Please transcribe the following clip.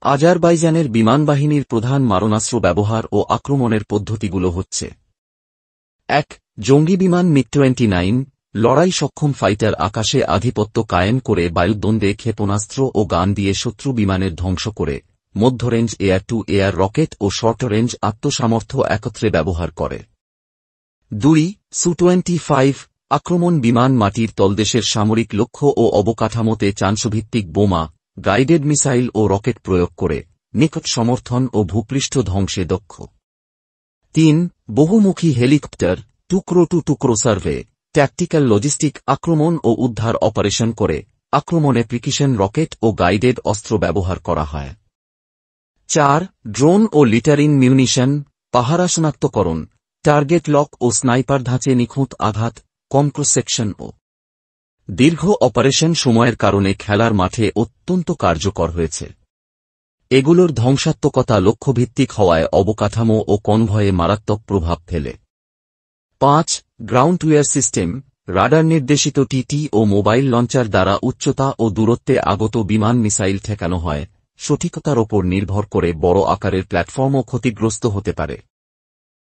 আজারবাইজানের বিমানবাহিনীর প্রধান মারণাস্ত্র ব্যবহার ও আক্রমণের পদ্ধতিগুলো হচ্ছে: ১. জঙ্গি বিমান মিগ-29, লড়াই সক্ষম ফাইটার আকাশে আধিপত্য কায়েম করে বায়ুদ্বন্দ্বে ক্ষেপণাস্ত্র ও গান দিয়ে শত্রু বিমানের ধ্বংস করে, মধ্যরেঞ্জ এয়ার টু এয়ার রকেট ও শর্ট রেঞ্জ আত্মসামর্থ্য একত্রে ব্যবহার করে। ২. সু-25, আক্রমণ বিমান মাটির তলদেশের সামরিক লক্ষ্য ও অবকাঠামোতে চান্সভিত্তিক বোমা, গাইডেড মিসাইল ও রকেট প্রয়োগ করে, নিকট সমর্থন ও ভূপৃষ্ঠ ধ্বংসে দক্ষ। ৩. বহুমুখী হেলিকপ্টার, টুকরো টু টুকরো সার্ভে, ট্যাকটিক্যাল লজিস্টিক আক্রমণ ও উদ্ধার অপারেশন করে, আক্রমণে প্রিকিশন রকেট ও গাইডেড অস্ত্র ব্যবহার করা হয়। ৪. ড্রোন ও লিটারিং মিউনিশন, পাহারা শনাক্তকরণ, টার্গেট লক ও স্নাইপার ধাঁচে নিখুঁত আঘাত, কম ক্রস সেকশন ও দীর্ঘ অপারেশন সময়ের কারণে খেলার মাঠে অত্যন্ত কার্যকর হয়েছে। এগুলোর ধ্বংসাত্মকতা লক্ষ্যভিত্তিক হওয়ায় অবকাঠামো ও কনভয়ে মারাত্মক প্রভাব ফেলে। ৫. Ground two air system, radar নির্দেশিত টিটি ও মোবাইল লঞ্চার দ্বারা উচ্চতা ও দূরত্বে আগত বিমান মিসাইল ঠেকানো হয়। সঠিকতার ওপর নির্ভর করে বড় আকারের প্ল্যাটফর্মও ক্ষতিগ্রস্ত হতে পারে।